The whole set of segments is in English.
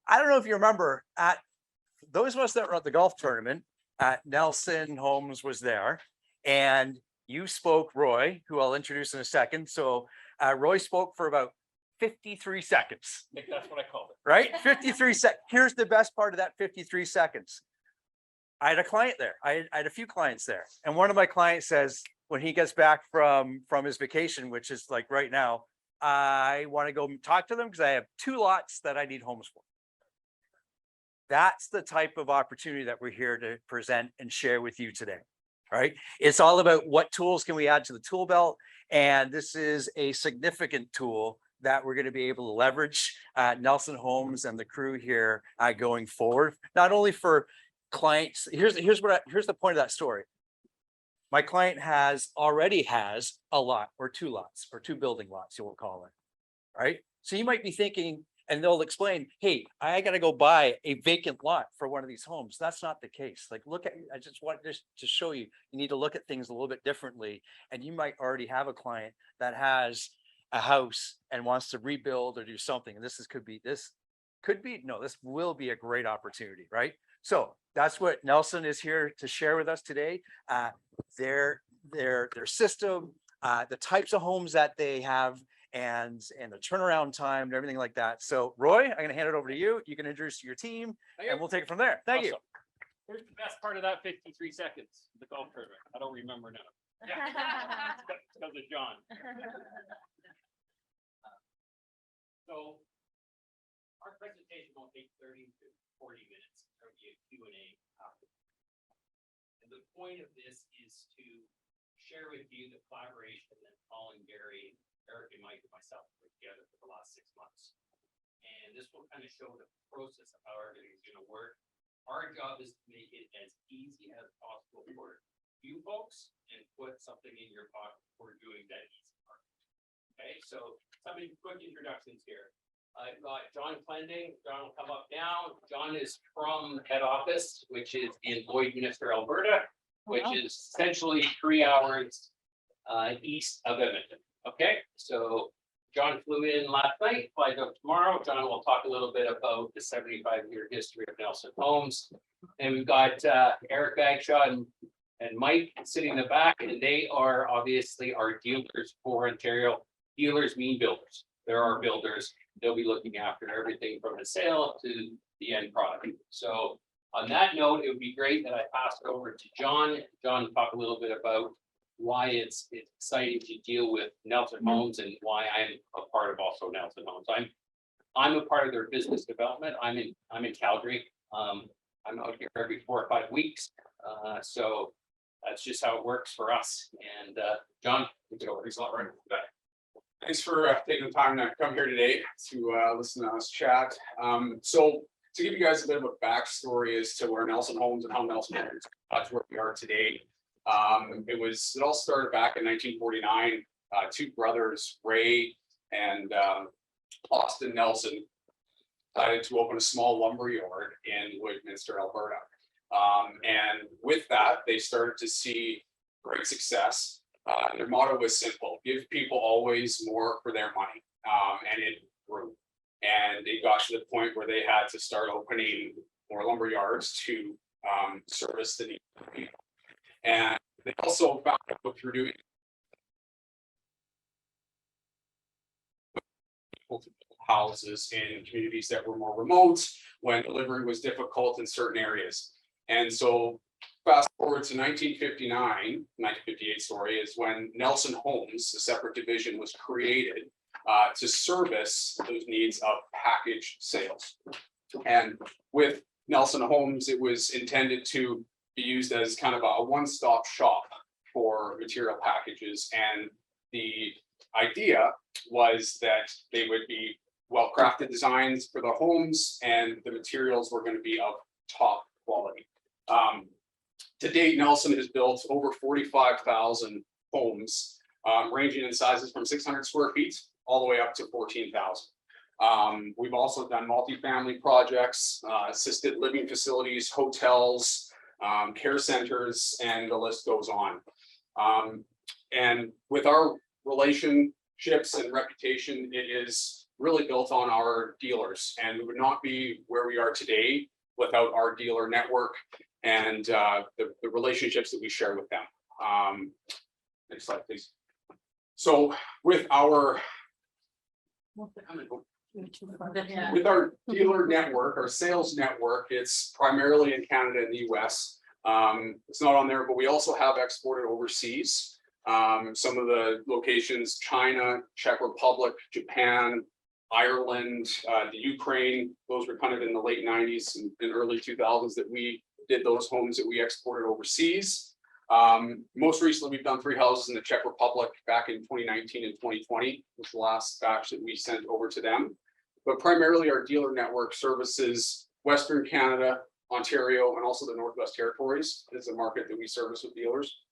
I don't know if you remember, at those of us that were at the golf tournament, Nelson Holmes was there, and you spoke, Roy, who I'll introduce in a second. So Roy spoke for about 53 seconds. I think that's what I called it. Right? 53 seconds. Here's the best part of that 53 seconds. I had a client there. I had a few clients there. And one of my clients says, when he gets back from his vacation, which is like right now, I want to go talk to them because I have 2 lots that I need homes for. That's the type of opportunity that we're here to present and share with you today. Right? It's all about what tools can we add to the tool belt. And this is a significant tool that we're going to be able to leverage Nelson Homes and the crew here going forward, not only for clients. Here's the point of that story. My client already has a lot or 2 lots or 2 building lots, you will call it, right? So you might be thinking, and they'll explain, hey, I got to go buy a vacant lot for one of these homes. That's not the case. Like, I just want this to show you, you need to look at things a little bit differently. And you might already have a client that has a house and wants to rebuild or do something. And this will be a great opportunity, right? So that's what Nelson is here to share with us today. Their system, the types of homes that they have, and the turnaround time and everything like that. So Roy, I'm going to hand it over to you. You can introduce your team and we'll take it from there. Thank you. Here's the best part of that 53 seconds, the golf tournament. I don't remember now. Yeah. Because of John. So our presentation will take 30 to 40 minutes. There'll be a Q&A after. And the point of this is to share with you the collaboration that Paul and Gary, Eric and Mike and myself put together for the last 6 months. And this will kind of show the process of how everything's going to work. Our job is to make it as easy as possible for you folks and put something in your pocket for doing that easy part. Okay, so some quick introductions here. I've got John Clending. John will come up now. John is from head office, which is in Lloydminster, Alberta, which is essentially 3 hours east of Edmonton. Okay, so John flew in last night, flies out tomorrow. John will talk a little bit about the 75-year history of Nelson Homes. And we've got Eric Bagshaw and Mike sitting in the back, and they are obviously our dealers for Ontario. Dealers mean builders. There are builders. They'll be looking after everything from the sale to the end product. So on that note, it would be great that I pass it over to John. John, talk a little bit about why it's exciting to deal with Nelson Homes and why I'm a part of also Nelson Homes. I'm a part of their business development. I'm in Calgary. I'm out here every 4 or 5 weeks. So that's just how it works for us. And John, take it over. Thanks a lot, Ryan. Thanks for taking the time to come here today to listen to us chat. So to give you guys a bit of a backstory as to where Nelson Homes and how Nelson Homes got to where we are today. It all started back in 1949. 2 brothers, Ray and Austin Nelson, decided to open a small lumber yard in Lloydminster, Alberta. And with that, they started to see great success. Their motto was simple: give people always more for their money. And it grew. And it got to the point where they had to start opening more lumber yards to service the needs of people. And they also found out through doing houses in communities that were more remote when delivery was difficult in certain areas. And so fast forward to 1958, sorry, is when Nelson Homes, a separate division, was created to service those needs of package sales. And with Nelson Homes, it was intended to be used as kind of a one-stop shop for material packages. And the idea was that they would be well-crafted designs for the homes, and the materials were going to be of top quality. To date, Nelson has built over 45,000 homes, ranging in sizes from 600 square feet all the way up to 14,000. We've also done multifamily projects, assisted living facilities, hotels, care centers, and the list goes on. And with our relationships and reputation, it is really built on our dealers, and we would not be where we are today without our dealer network and the relationships that we share with them. Next slide, please. So with our dealer network, our sales network, it's primarily in Canada and the US. It's not on there, but we also have exported overseas. Some of the locations, China, Czech Republic, Japan, Ireland, the Ukraine, those were kind of in the late 90s and early 2000s that we did those homes that we exported overseas. Most recently, we've done 3 houses in the Czech Republic back in 2019 and 2020, was the last batch that we sent over to them. But primarily our dealer network services Western Canada, Ontario, and also the Northwest Territories is a market that we service with dealers.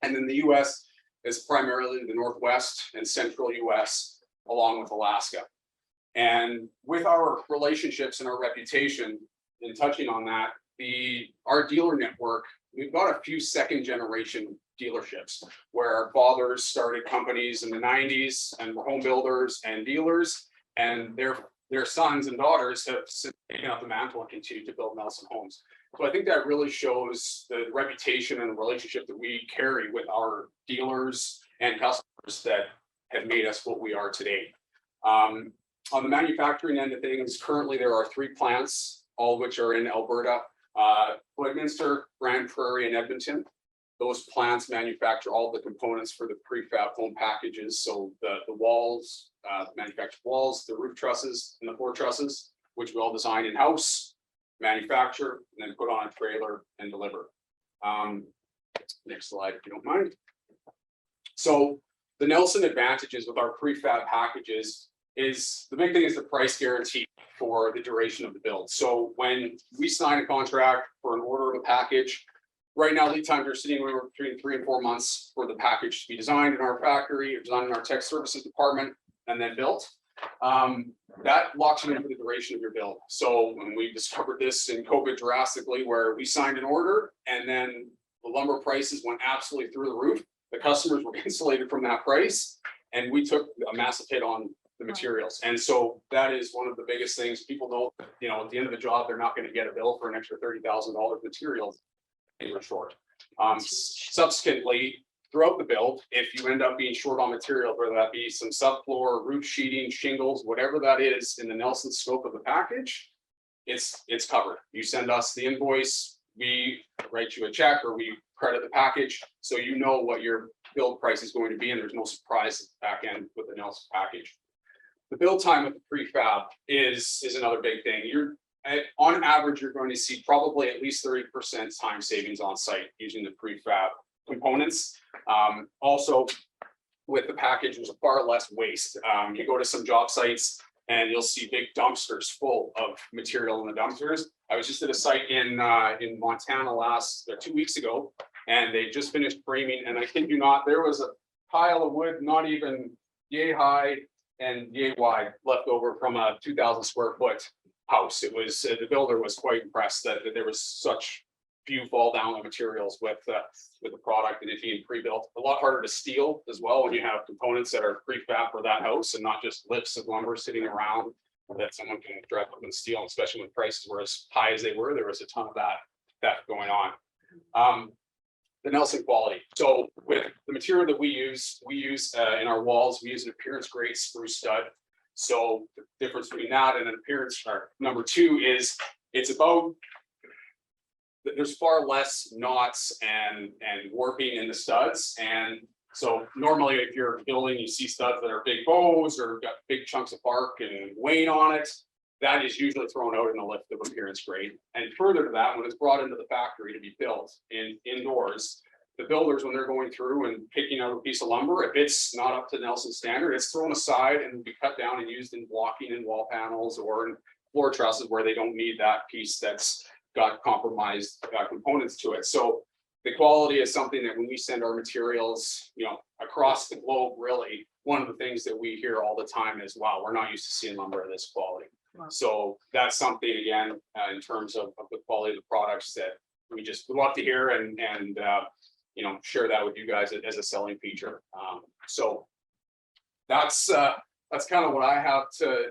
And then the US is primarily the Northwest and Central US, along with Alaska. And with our relationships and our reputation, in touching on that, our dealer network, we've got a few second generation dealerships where our fathers started companies in the 90s and were home builders and dealers, and their sons and daughters have taken up the mantle and continue to build Nelson Homes. So I think that really shows the reputation and the relationship that we carry with our dealers and customers that have made us what we are today. On the manufacturing end of things, currently there are 3 plants, all of which are in Alberta, Lloydminster, Grand Prairie, and Edmonton. Those plants manufacture all the components for the prefab home packages. So the walls, manufactured walls, the roof trusses, and the floor trusses, which we all design in-house, manufacture, and then put on a trailer and deliver. Next slide, if you don't mind. So the Nelson advantages with our prefab packages is, the big thing is the price guarantee for the duration of the build. So when we sign a contract for an order of a package, right now lead times are sitting anywhere between 3 and 4 months for the package to be designed in our factory, or designed in our tech services department, and then built. That locks you in for the duration of your build. So when we discovered this in COVID drastically, where we signed an order and then the lumber prices went absolutely through the roof, the customers were insulated from that price, and we took a massive hit on the materials. And so that is one of the biggest things. People know, you know, at the end of the job, they're not going to get a bill for an extra $30,000 materials they were short. Subsequently, throughout the build, if you end up being short on material, whether that be some subfloor, roof sheeting, shingles, whatever that is in the Nelson scope of the package, it's covered. You send us the invoice, we write you a check, or we credit the package, so you know what your build price is going to be, and there's no surprises back end with the Nelson package. The build time with the prefab is another big thing. On average, you're going to see probably at least 30% time savings on site using the prefab components. Also, with the package, there's far less waste. You go to some job sites and you'll see big dumpsters full of material in the dumpsters. I was just at a site in Montana 2 weeks ago, and they just finished framing, and I kid you not, there was a pile of wood not even yay high and yay wide left over from a 2,000 square foot house. It was the builder was quite impressed that there was such few fall down on materials with the product, and it being pre-built. A lot harder to steal as well when you have components that are prefab for that house and not just lifts of lumber sitting around that someone can drive up and steal, especially when prices were as high as they were. There was a ton of that going on. The Nelson quality. So with the material that we use in our walls, we use an appearance grade spruce stud. So the difference between that and an appearance, number 2 is there's far less knots and warping in the studs. And so normally if you're building, you see studs that are big bows or got big chunks of bark and weight on it. That is usually thrown out in the lift of appearance grade. And further to that, when it's brought into the factory to be built indoors, the builders, when they're going through and picking out a piece of lumber, if it's not up to Nelson standard, it's thrown aside and will be cut down and used in blocking in wall panels or in floor trusses where they don't need that piece that's got compromised components to it. So the quality is something that when we send our materials, you know, across the globe, really, one of the things that we hear all the time is, wow, we're not used to seeing lumber of this quality. Wow. So that's something, again, in terms of the quality of the products that we just would love to hear and you know, share that with you guys as a selling feature. So that's that's kind of what I have to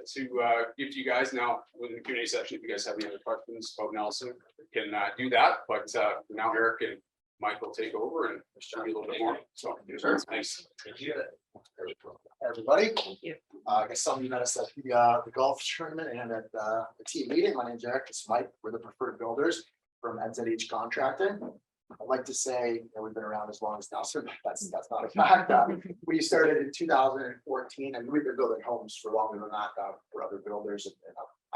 give to you guys now with the Q&A session. If you guys have any other questions about Nelson, we can do that. But now Eric and Mike will take over and show you a little bit more. So thanks. Everybody. I guess some of you met us at the golf tournament and at the team meeting. My name's Eric. It's Mike. We're the preferred builders from NZH Contracting. I'd like to say that we've been around as long as Nelson. That's not a fact. We started in 2014 and we've been building homes for longer than that for other builders and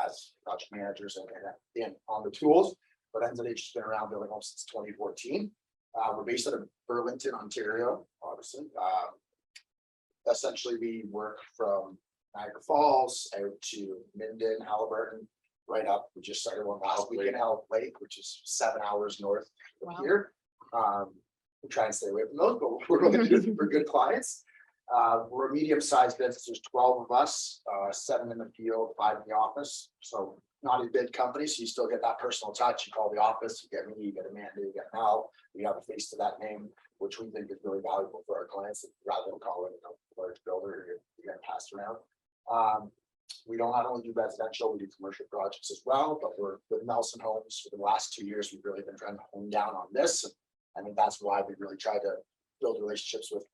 as project managers and on the tools. But NZH has been around building homes since 2014. We're based out of Burlington, Ontario, obviously. Essentially, we work from Niagara Falls out to Minden, Halliburton, right up. We just started one last week in Hell Lake, which is 7 hours north of here. We try and stay away from those, but we're really good for good clients. We're a medium-sized business. There's 12 of us, 7 in the field, 5 in the office. So not a big company, so you still get that personal touch. You call the office, you get me, you get Amanda, you get Mel. We have a face to that name, which we think is really valuable for our clients, rather than calling a large builder you're getting passed around. We don't not only do residential, we do commercial projects as well, but we're with Nelson Homes for the last 2 years. We've really been trying to hone down on this. And I think that's why we really try to build relationships with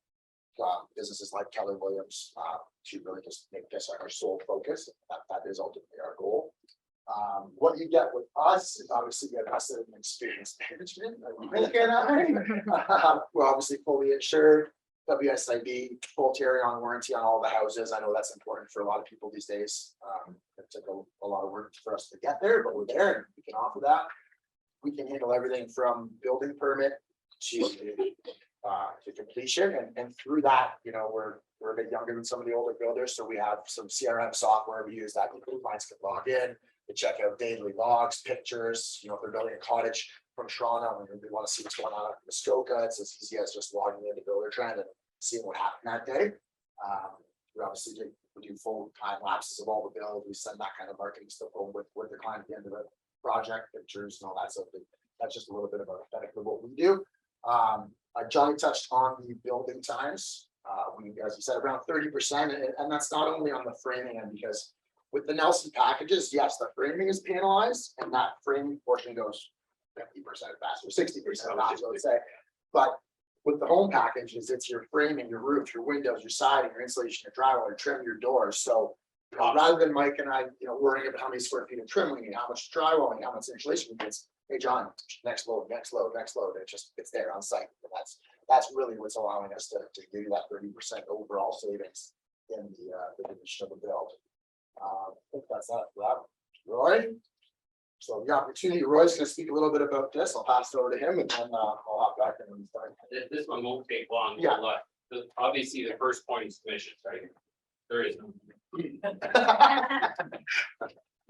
businesses like Keller Williams to really just make this our sole focus. That is ultimately our goal. What you get with us is obviously you get us in experience management. We're obviously fully insured, WSIB, full carry-on warranty on all the houses. I know that's important for a lot of people these days. It took a lot of work for us to get there, but we're there and we can offer that. We can handle everything from building permit to completion, and through that, we're a bit younger than some of the older builders, so we have some CRM software we use that clients can log in. They check out daily logs, pictures. If they're building a cottage from Toronto and they want to see what's going on in Muskoka, it's as easy as just logging into Builder Trend and seeing what happened that day. We obviously do full time lapses of all the build. We send that kind of marketing stuff home with the client at the end of the project, pictures and all that stuff. That's just a little bit of a benefit of what we do. Johnny touched on the building times. As you said, around 30%, and that's not only on the framing end, because with the Nelson packages, yes, the framing is panelized, and that framing portion goes 50% faster, 60% faster, let's say. But with the home packages, it's your framing, your roof, your windows, your siding, your insulation, your drywall, your trim, your doors. So rather than Mike and I, worrying about how many square feet of trim we need, how much drywall, and how much insulation we need, hey John, next load, next load, next load. It's there on site. And that's really what's allowing us to give you that 30% overall savings in the division of the build. I think that's that. Roy. So the opportunity, Roy's going to speak a little bit about this. I'll pass it over to him, and then I'll hop back in and start. This one won't take long. Yeah. Obviously, the first point is commissions, right? There is no.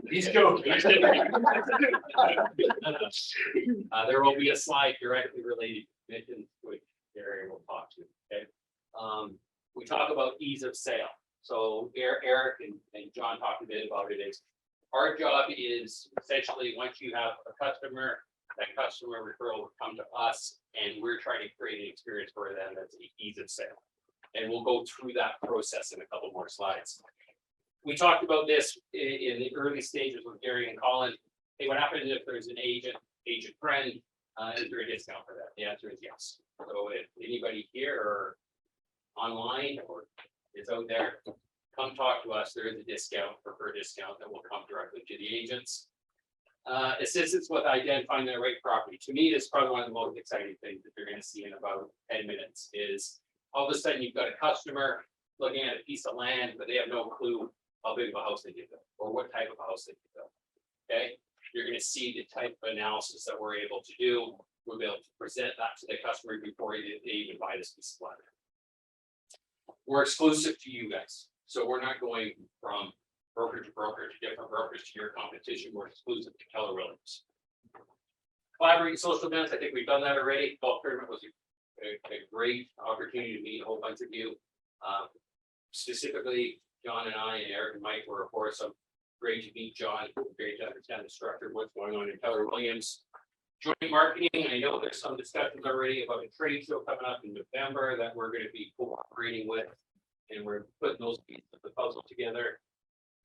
He's joking. There will be a slide directly related to commissions, which Gary will talk to. Okay. We talk about ease of sale. So Eric and John talked a bit about it. Our job is essentially, once you have a customer, that customer referral will come to us, and we're trying to create an experience for them that's ease of sale. And we'll go through that process in a couple more slides. We talked about this in the early stages with Gary and Colin. Hey, what happens if there's an agent friend? Is there a discount for that? The answer is yes. So if anybody here or online or is out there, come talk to us. There is a discount, preferred discount that will come directly to the agents. Assistance with identifying the right property. To me, it's probably one of the most exciting things that you're going to see in about 10 minutes is all of a sudden you've got a customer looking at a piece of land, but they have no clue how big of a house they could build or what type of house they could build. Okay, you're going to see the type of analysis that we're able to do. We'll be able to present that to the customer before they even buy this piece of land. We're exclusive to you guys, so we're not going from broker to broker to different brokers to your competition. We're exclusive to Keller Williams. Collaborating social events. I think we've done that already. Golf tournament was a great opportunity to meet a whole bunch of you. Specifically, John and I and Eric and Mike were, of course, great to meet John. Great to understand the structure of what's going on in Keller Williams. Joint marketing. I know there's some discussions already about a trade show coming up in November that we're going to be cooperating with and we're putting those pieces of the puzzle together.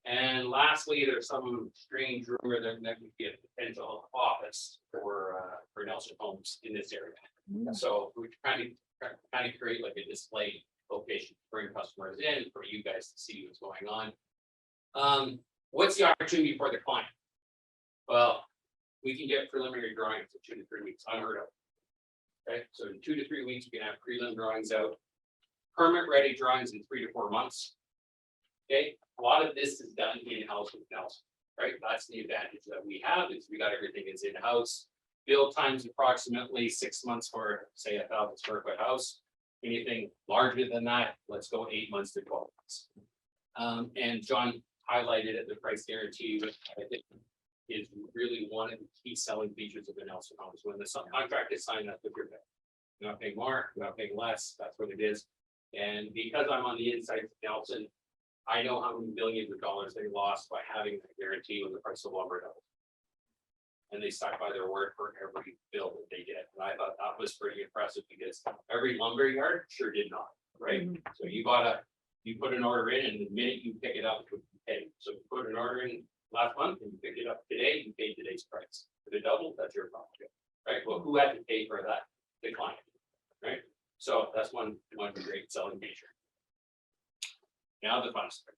And lastly, there's some strange rumor that there could be a potential office for Nelson Homes in this area. So we're trying to create like a display location, to bring customers in for you guys to see what's going on. What's the opportunity for the client? Well, we can get preliminary drawings in 2 to 3 weeks, unheard of. Okay, so in 2 to 3 weeks, we can have prelim drawings out. Permit ready drawings in 3 to 4 months. Okay, a lot of this is done in-house with Nelson, right? That's the advantage that we have, is we got everything is in-house. Build times approximately 6 months for, say, a 1,000 square foot house. Anything larger than that, let's go 8 months to 12 months. And John highlighted it, the price guarantee, which I think is really one of the key selling features of the Nelson Homes. When the subcontract is signed up with your bid, you're not paying more, you're not paying less. That's what it is. And because I'm on the inside of Nelson, I know how many millions of dollars they lost by having that guarantee when the price of lumber doubled. And they stuck by their word for every bill that they did. And I thought that was pretty impressive, because every lumber yard sure did not, right? So you put an order in, and the minute you pick it up, it would be paid. So you put an order in last month and you pick it up today, you paid today's price. If it doubled, that's your problem, right? Well, who had to pay for that? The client, right? So that's one great selling feature. Now the fun stuff.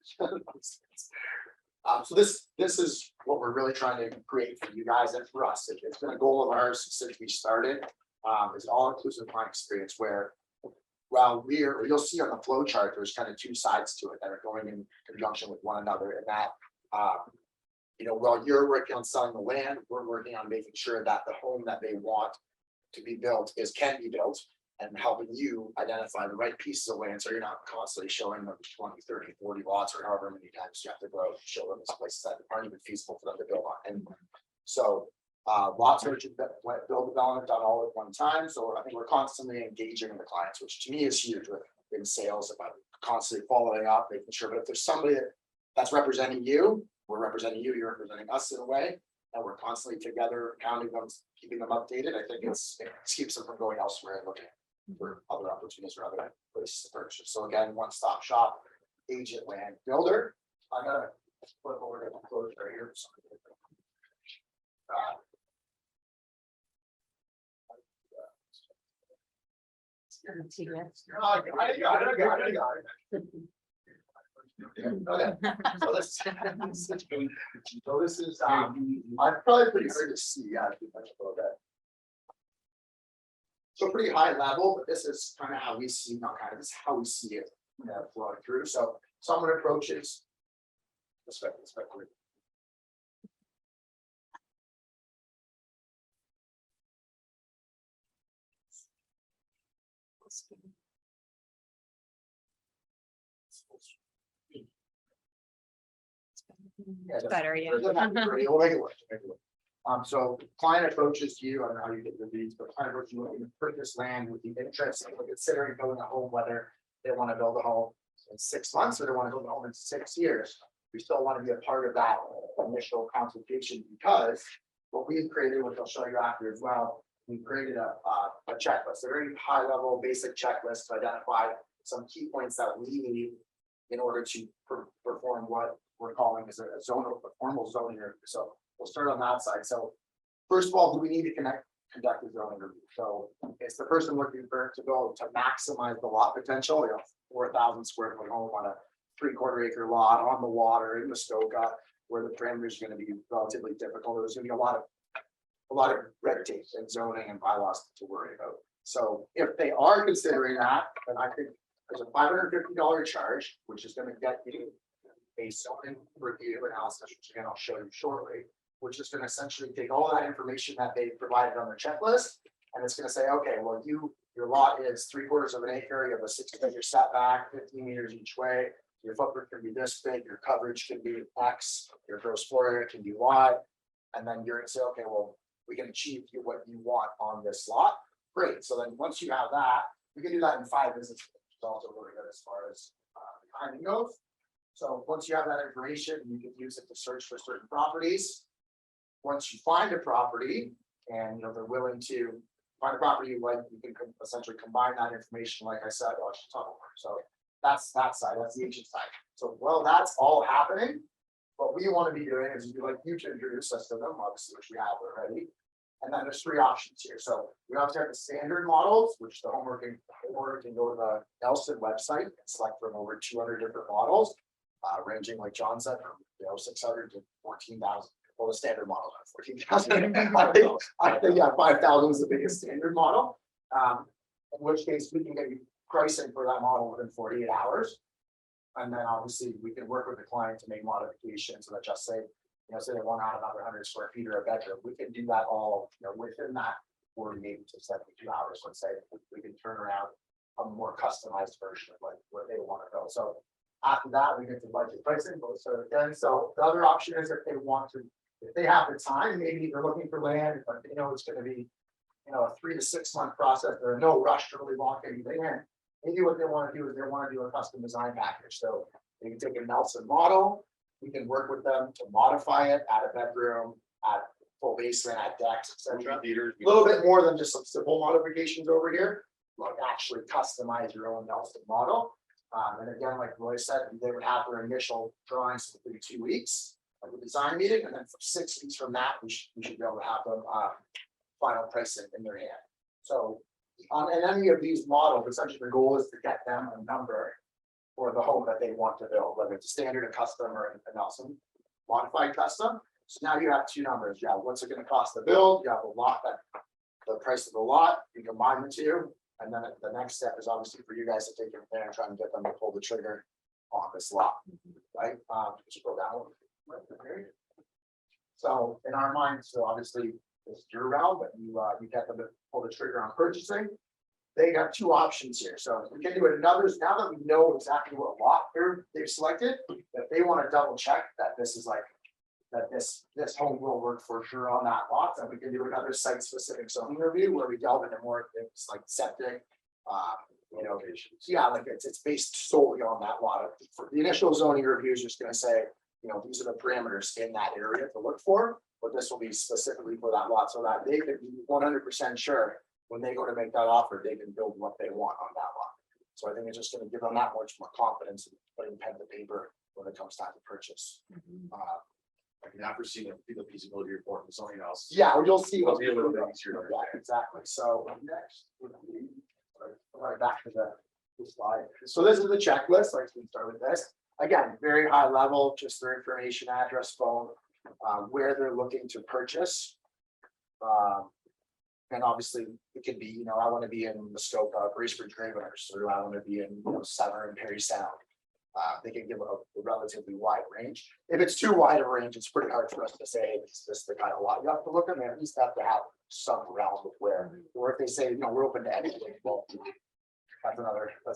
So this is what we're really trying to create for you guys and for us. It's been a goal of ours since we started. Is all inclusive client experience where, well, you'll see on the flow chart, there's kind of 2 sides to it that are going in conjunction with one another, and that, while you're working on selling the land, we're working on making sure that the home that they want to be built can be built, and helping you identify the right pieces of land, so you're not constantly showing them 20, 30, 40 lots, or however many times you have to go and show them these places that aren't even feasible for them to build on. And so lots of build development done all at one time. So I think we're constantly engaging the clients, which to me is huge in sales, about constantly following up, making sure. But if there's somebody that's representing you, we're representing you, you're representing us in a way, and we're constantly together, counting them, keeping them updated. I think it keeps them from going elsewhere and looking for other opportunities or other places to purchase. So again, one-stop shop, agent, land builder. I'm gonna flip over to the closure right here. I got it. Okay. So this is I'm probably pretty hard to see. Yeah, I think that's a little bit. So pretty high level, but this is kind of how we see, this is how we see it flowing through. So someone approaches. Better, yeah. We'll make it work. So client approaches you, I don't know how you get the leads, but client approaches you looking to purchase land with the interest of considering building a home, whether they want to build a home in 6 months or they want to build a home in 6 years. We still want to be a part of that initial consultation, because what we've created, which I'll show you after as well, we created a checklist, a very high level basic checklist to identify some key points that we need in order to perform what we're calling as a formal zoning review. So we'll start on that side. So first of all, do we need to conduct a zoning review? So it's the person looking to go to maximize the lot potential, 4,000 square foot home on a 3/4 acre lot on the water in Muskoka, where the parameters are going to be relatively difficult. There's going to be a lot of red tape and zoning and bylaws to worry about. So if they are considering that, then I think there's a $550 charge, which is going to get you a zoning review analysis, which again I'll show you shortly, which is going to essentially take all that information that they provided on their checklist, and it's going to say, okay, well, your lot is 3/4 of an acre, you have a 60-meter setback, 15 meters each way, your footprint can be this big, your coverage can be X, your gross floor area can be Y, and then you're going to say, okay, well, we can achieve what you want on this lot. Great. So then once you have that, we can do that in 5 business days, which is also really good as far as timing goes. So once you have that information, you can use it to search for certain properties. Once you find a property and they're willing to find a property, like you can essentially combine that information, like I said, so That's that side, that's the ancient side. So, well, that's all happening. What we want to be doing is like you to introduce us to them, obviously, which we have already. And then there's three options here. So we obviously have the standard models, which the homeowner can go to the Nelson website and select from over 200 different models, ranging, like John said, from 600 to 14,000. Well, the standard model, 14,000. I think yeah, 5,000 is the biggest standard model. In which case we can get you pricing for that model within 48 hours. And then obviously we can work with the client to make modifications so that just say, say they want out another 100 square feet or a bedroom, we can do that all, within that 48 to 72 hours. Let's say we can turn around a more customized version of like where they want to go. So after that, we get to budget pricing. So again, so the other option is if they want to, if they have the time, maybe they're looking for land, but it's going to be, a 3 to 6 month process. There's no rush to really lock anything in. Maybe what they want to do is they want to do a custom design package. So they can take a Nelson model. We can work with them to modify it, add a bedroom, add full basement, add decks, etc. A little bit more than just some simple modifications over here. Like actually customize your own Nelson model. And again, like Roy said, they would have their initial drawings within 2 weeks of the design meeting, and then for 6 weeks from that, we should be able to have them final pricing in their hand. So on any of these models, essentially the goal is to get them a number for the home that they want to build, whether it's a standard, a custom, or an Nelson modified custom. So now you have two numbers. You have what's it going to cost to build, you have the lot, that the price of the lot, you combine the two, and then the next step is obviously for you guys to take it there and try and get them to pull the trigger on this lot, right? Just go down right there. So in our minds, so obviously it's year round, but you get them to pull the trigger on purchasing. They got two options here. So we can do another, now that we know exactly what lot they've selected, if they want to double check that this is like, that this home will work for sure on that lot, then we can do another site specific zoning review where we delve into more things like septic, yeah, like it's based solely on that lot. For the initial zoning review is just going to say, these are the parameters in that area to look for, but this will be specifically for that lot so that they can be 100% sure when they go to make that offer, they can build what they want on that lot. So I think it's just going to give them that much more confidence in putting pen to paper when it comes time to purchase. I can after seeing the feasibility report and something else. Yeah, you'll see It'll what's be a little bit easier. Yeah, exactly. So next would be right back to the slide. So this is the checklist. Like we start with this. Again, very high level, just their information, address, phone, where they're looking to purchase. And obviously it could be, I want to be in Muskoka, Bracebridge Graveners, or I want to be in Severn, Perry Sound. They can give a relatively wide range. If it's too wide a range, it's pretty hard for us to say, hey, this is the kind of lot you have to look at. They at least have to have some realm of where, or if they say, we're open to anything, well, that's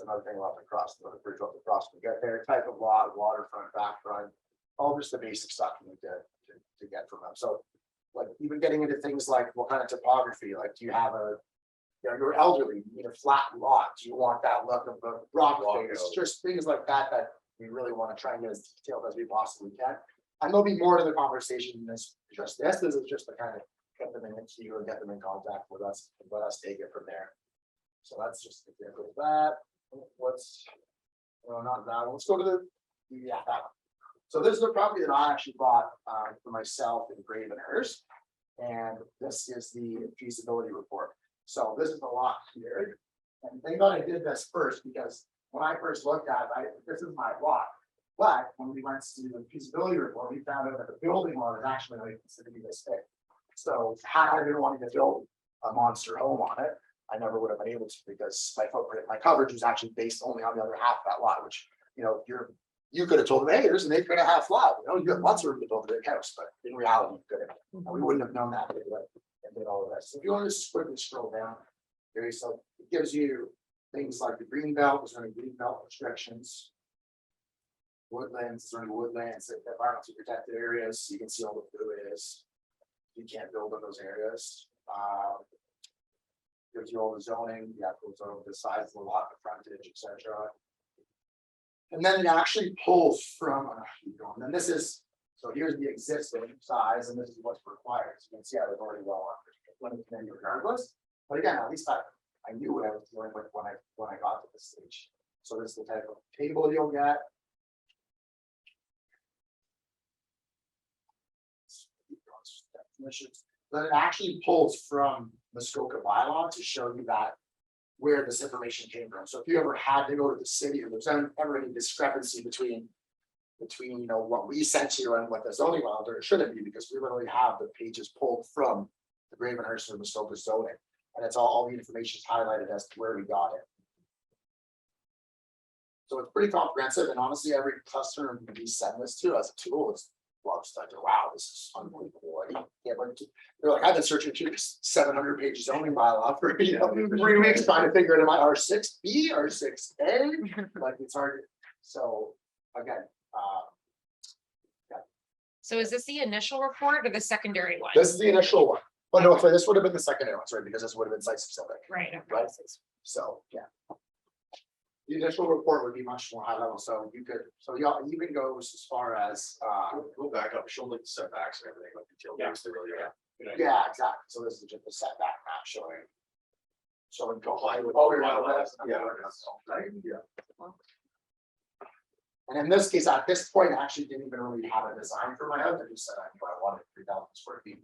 another thing about the cross, the bridge up the cross, we get there, type of lot, waterfront, backfront, all just the basic stuff you need to get from them. So like even getting into things like what kind of topography, like do you have you're elderly, you need a flat lot, do you want that look of the rock face, just things like that we really want to try and get as detailed as we possibly can. And there'll be more to the conversation than this. This is just to kind of get them in the queue and get them in contact with us and let us take it from there. So that's just the example of that. Not that one. Let's go to that one. So this is a property that I actually bought for myself in Gravenhurst, and this is the feasibility report. So this is a lot here, and thank God I did this first because when I first looked at it, this is my lot. But when we went to the feasibility report, we found out that the building lot is actually only considered to be this big. So had I been wanting to build a monster home on it, I never would have been able to because my footprint, my coverage was actually based only on the other half of that lot, which you could have told them, hey, there's an 8.5 lot. You have lots of room to build a big house, but in reality, you couldn't. And we wouldn't have known that and did all of that. So if you want to just quickly scroll down, so it gives you things like the green belt, there's any green belt restrictions, woodlands, there are any woodlands, environmentally protected areas. You can see all the blue is. You can't build in those areas. Gives you all the zoning, the size of the lot, the frontage, etc. And then it actually pulls from, and then this is, so here's the existing size, and this is what's required. So you can see I was already well under regardless. But again, at least I knew what I was dealing with when I got to this stage. So this is the type of table you'll get. Definitions. Then it actually pulls from the Muskoka bylaw to show you that where this information came from. So if you ever had to go to the city or there's ever any discrepancy between you know what we sent you and what the zoning law, there shouldn't be, because we literally have the pages pulled from the Gravenhurst or Muskoka zoning, and it's all the information is highlighted as to where we got it. So it's pretty comprehensive, and honestly, every customer we send this to as a tool is loves like, wow, this is unbelievable. Yeah, but they're like, I've been searching through this 700 page zoning bylaw for 3 weeks trying to figure it out. Am I R6B, R6A? Like it's hard. So again, So is this the initial report or the secondary one? this is the initial one. But no, so this would have been the secondary one, sorry, because this would have been site specific. Right. Right. So, yeah. The initial report would be much more high level, so you could, so y'all even goes as far as, Go back up, show like the setbacks and everything, like detailed. Yeah. Things they really are. Good idea. yeah, exactly, so this is just a setback map showing. Showing. Comply with Oh, the yeah, bylaws. yeah. Right, yeah. And in this case, at this point, I actually didn't even really have a design for my house, I just said I knew I wanted 3,000 square feet.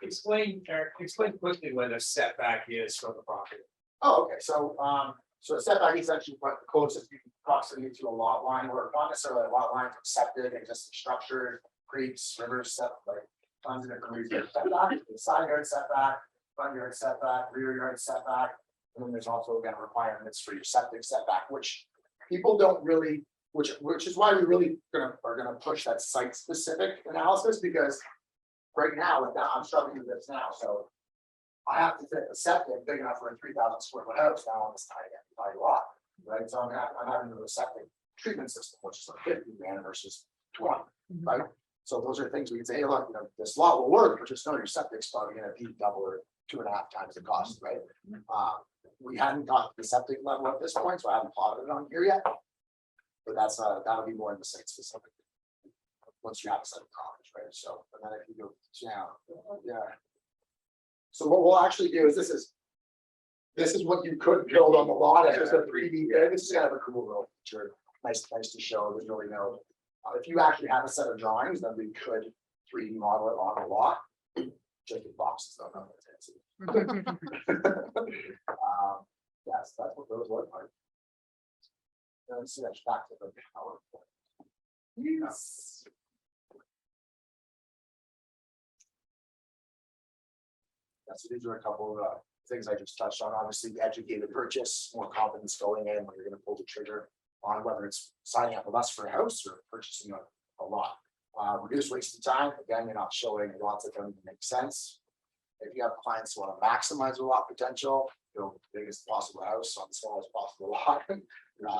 Explain, Eric, explain quickly what a setback is from the property. Oh, okay, so a setback is actually what the closest proximity to a lot line, or not necessarily a lot line, but septic, existing structure, creeks, rivers, set like tons of different reasons. Setback, side yard setback, front yard setback, rear yard setback. And then there's also again requirements for your septic setback, which people don't really, which is why we really are gonna push that site specific analysis, because right now, with that, I'm struggling with this now, so. I have to fit a septic big enough for a 3,000 square foot house now on this tiny lot, right? So I'm having to do a septic treatment system, which is like 50 grand versus 20, right? So those are things we can say, hey, look, you know, this lot will work, but just know your septic's probably gonna be double or 2.5 times the cost, right? We hadn't got the septic level at this point, so I haven't plotted it on here yet. But that's that'll be more in the site specific. Once you have a set of college, right? So, and then if you go down, yeah. So what we'll actually do is this is what you could build on the lot. It's just a 3D. This is kind of a cool little feature. Nice to show. There's really no. If you actually have a set of drawings, then we could 3D model it on the lot. Just in boxes, though. Not yes, that's what those look like. Let's see. That's back to the PowerPoint. Yes. So these are a couple of things I just touched on. Obviously, the educated purchase, more confidence going in when you're going to pull the trigger on whether it's signing up with us for a house or purchasing a lot. Reduce wasted time. Again, you're not showing lots that don't even make sense. If you have clients who want to maximize their lot potential, build the biggest possible house on the smallest possible lot.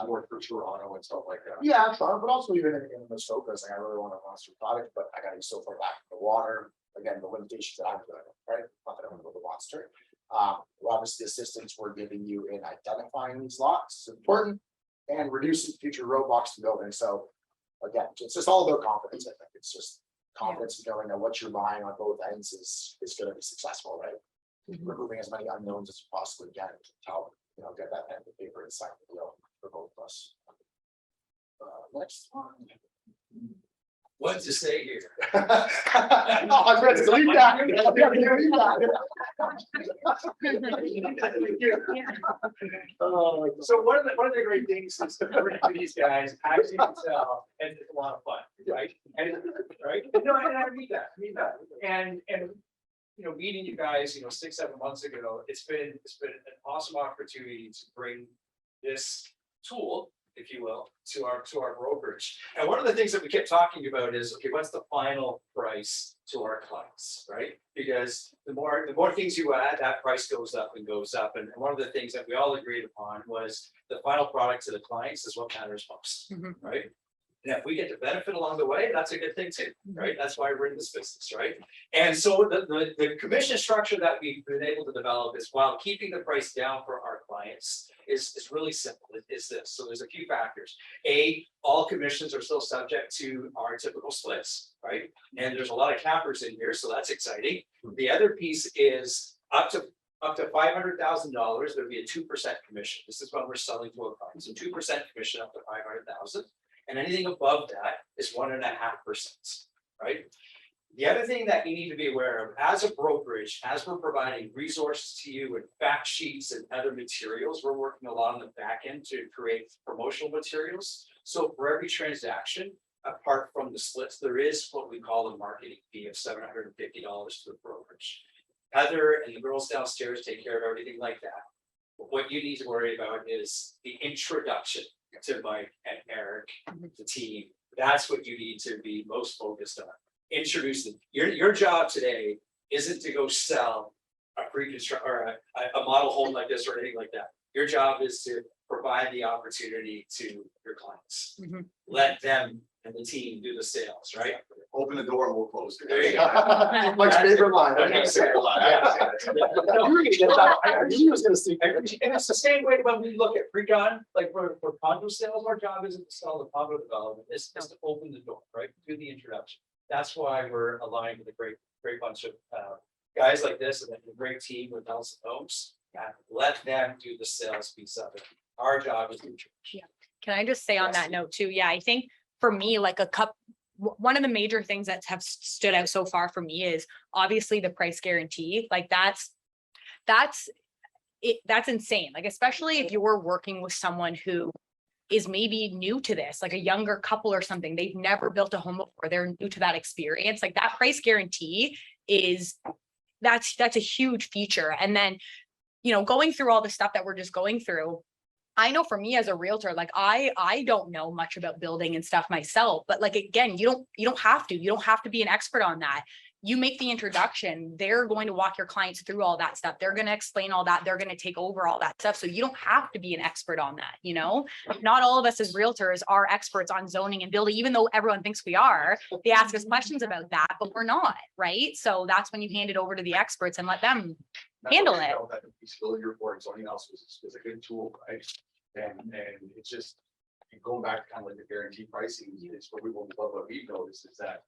More for Toronto and stuff like that. Yeah, Toronto, but also even in Muskoka, like I really want a monster product, but I got to be so far back from the water. Again, the limitations that I'm doing, right? Not that I want to build a monster. Obviously, the assistance we're giving you in identifying these lots is important, and reducing future roadblocks to building. So again, it's just all about confidence. I think it's just confidence in knowing that what you're buying on both ends is going to be successful, right? Removing as many unknowns as you possibly can to help, you know, get that pen and paper and sign the deal for both of us. Next one. What to say here? Oh, I'm ready to leave that. I'm ready to leave that. So one of the great things is working with these guys, as you can tell, and it's a lot of fun, right? And right? No, and I mean that. And you know, meeting you guys, 6-7 months ago, it's been an awesome opportunity to bring this tool, if you will, to our brokerage. And one of the things that we kept talking about is, okay, what's the final price to our clients, right? Because the more things you add, that price goes up and goes up. And one of the things that we all agreed upon was the final product to the clients is what matters most, right? And if we get to benefit along the way, that's a good thing too, right? That's why we're in this business, right? And so the commission structure that we've been able to develop is, while keeping the price down for our clients, is really simple. Is this. So there's a few factors. All commissions are still subject to our typical splits, right? And there's a lot of cappers in here, so that's exciting. The other piece is up to Up to $500,000, there'd be a 2% commission. This is when we're selling to a client. So 2% commission up to 500,000. And anything above that is 1.5%, right? The other thing that you need to be aware of as a brokerage, as we're providing resources to you with fact sheets and other materials, we're working a lot on the back end to create promotional materials. So for every transaction, apart from the splits, there is what we call a marketing fee of $750 to the brokerage. Heather and the girls downstairs take care of everything like that. But what you need to worry about is the introduction to Mike and Eric, the team. That's what you need to be most focused on. Introduce them. Your job today isn't to go sell a pre-construct or a model home like this or anything like that. Your job is to provide the opportunity to your clients. Let them and the team do the sales, right? Open the door and we'll close it. There you go. Mike's favorite line. That's Okay. it. I knew he was gonna see. And it's the same way when we look at pre-con, like for condo sales, our job isn't to sell the condo development, it's just to open the door, right? Do the introduction. That's why we're aligned with a great bunch of guys like this and a great team with Nelson Homes. And let them do the sales piece of it. Our job is to introduce. Can I just say on that note too? Yeah, I think for me, like one of the major things that have stood out so far for me is obviously the price guarantee. Like that's insane. Like, especially if you're working with someone who is maybe new to this, like a younger couple or something, they've never built a home before, they're new to that experience. Like that price guarantee that's a huge feature. And then, going through all the stuff that we're just going through, I know for me as a realtor, like I don't know much about building and stuff myself, but like, again, you don't have to be an expert on that. You make the introduction, they're going to walk your clients through all that stuff. They're going to explain all that. They're going to take over all that stuff. So you don't have to be an expert on that. Not all of us as realtors are experts on zoning and building, even though everyone thinks we are. They ask us questions about that, but we're not, right? So that's when you hand it over to the experts and let them handle it. That the feasibility report and something else was a good tool, right? And it's just going back to kind of like the guaranteed pricing is what we've noticed is that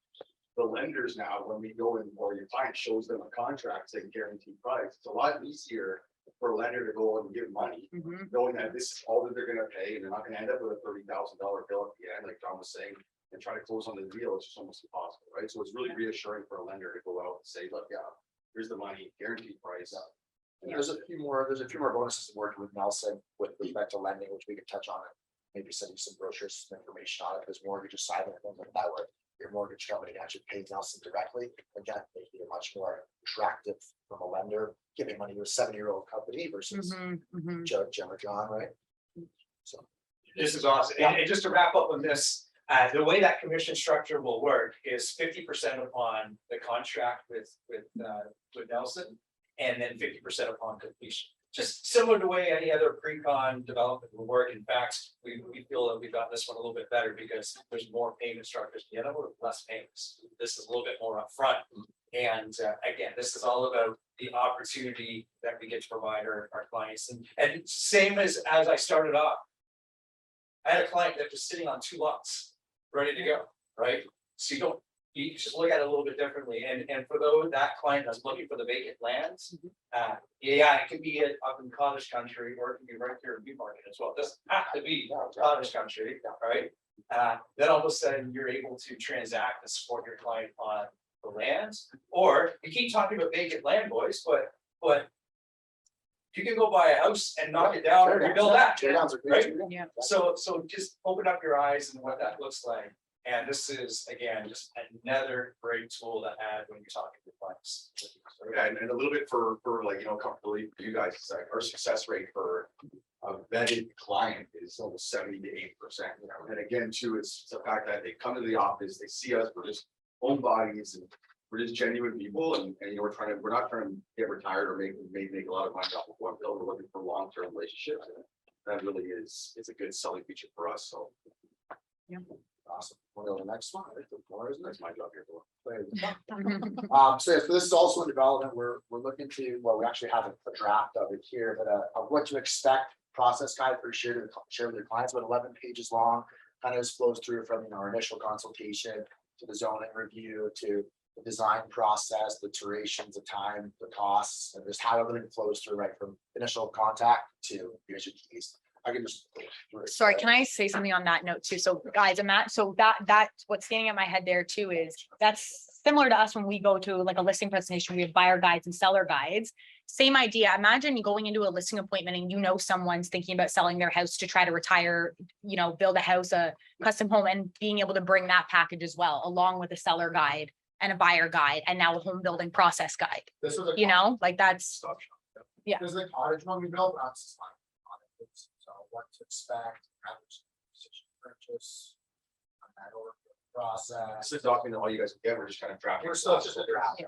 the lenders now, when we go in or your client shows them a contract saying guaranteed price, it's a lot easier for a lender to go and give money, knowing that this is all that they're gonna pay and they're not gonna end up with a $30,000 bill at the end, like John was saying, and try to close on the deal. It's just almost impossible, right? So it's really reassuring for a lender to go out and say, look, yeah, here's the money, guaranteed price. And there's a few more bonuses in working with Nelson with respect to lending, which we could touch on it. Maybe send you some brochures, some information on it, because mortgage side and things like that, where your mortgage company actually pays Nelson directly. Again, making it much more attractive from a lender, giving money to a 7-year-old company versus Jim or John, right? So This is awesome. And just to wrap up on this, the way that commission structure will work is 50% upon the contract with Nelson, and then 50% upon completion. Just similar to the way any other pre-con development will work. In fact, we feel that we've got this one a little bit better because there's more payment structures. The other one, less payments. This is a little bit more upfront. And again, this is all about the opportunity that we get to provide our clients. And same as I started off, I had a client that was sitting on 2 lots, ready to go, right? So you just look at it a little bit differently. And for that client that's looking for the vacant lands, yeah, it could be up in cottage country, or it can be right here in Newmarket as well. It doesn't have to be cottage country, right? Then all of a sudden you're able to transact and support your client on the lands. Or you keep talking about vacant land, boys, but you can go buy a house and knock it down and rebuild that, right? Yeah. So just open up your eyes and what that looks like. And this is, again, just another great tool to add when you're talking to clients. And a little bit for like, comfortably for you guys, it's like our success rate for a vetted client is almost 70 to 80%. And again, too, it's the fact that they come to the office, they see us, we're just homebodies and we're just genuine people. And we're not trying to get retired or make a lot of money off of one bill. We're looking for long-term relationships. And that really it's a good selling feature for us. So yeah. Awesome. We'll go to the next one. that's my job here. So yes, this is also in development. We're looking to, well, we actually have a draft of it here, but of what to expect process guide for share with your clients, about 11 pages long. Kind of just flows through from our initial consultation to the zoning review to the design process, the iterations, the time, the costs, and just how everything flows through, right, from initial contact to here's your keys. I can just. Sorry, can I say something on that note too? So guys, so that's what's standing in my head there too is that's similar to us when we go to like a listing presentation, we have buyer guides and seller guides. Same idea. Imagine going into a listing appointment and someone's thinking about selling their house to try to retire, build a house, a custom home, and being able to bring that package as well, along with a seller guide and a buyer guide and now a home building process guide, This was a. like that's, Stop shop. Yeah. There's a cottage one we built, that's fine. So what to expect, purchase. That order process. This is a document that all you guys can get, we're just kind of drafting. We're still just a draft.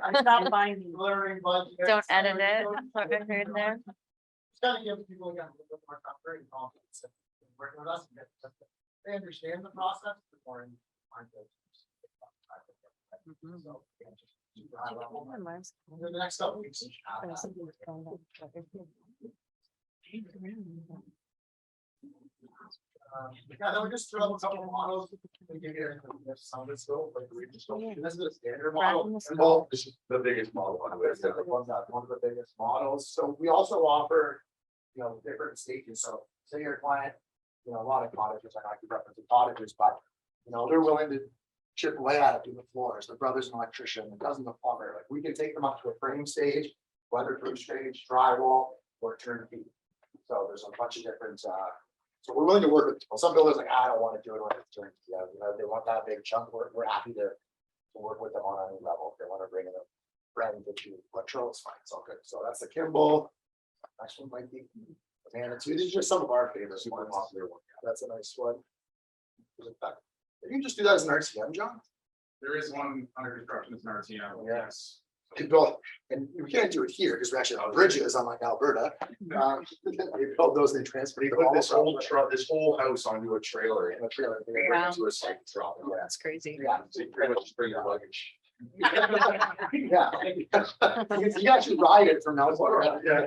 I'm not binding, blurring, but. don't edit it. Put it right there. It's gotta give people again a little bit more comfort and confidence in working with us. They understand the process before. So, yeah, just super high level. And then the next couple weeks. Yeah, then we just throw a couple of models. We give you some of this stuff, like we just don't. This is a standard model. Well, This is the biggest model on the It's list. one of the biggest models. So we also offer, different stages. So say your client, a lot of cottages, I know I keep referencing cottages, but, they're willing to chip away at it, do the floors. The brother's an electrician, the cousin's a plumber. Like we can take them up to a frame stage, weatherproof stage, drywall, or turnkey. So there's a bunch of different, so we're willing to work with people. Some builders like, I don't want to do it when it's turnkey. They want that big chunk. We're happy to work with them on any level. If they want to bring in a friend to do electro, it's fine. It's all good. So that's the Kimball. Next one might be the Manitou. These are just some of our favorites. That's a nice one. You can just do that as an RTM, John. There is one under construction as an RTM. Yes. You build, and we can't do it here because we actually have bridges unlike Alberta. We build those, they transfer. We put this whole house onto a trailer and In a trailer. bring it Wow. to a site drop. That's crazy. Yeah. So you pretty much just bring your luggage. Yeah. You actually ride it from now. Yeah,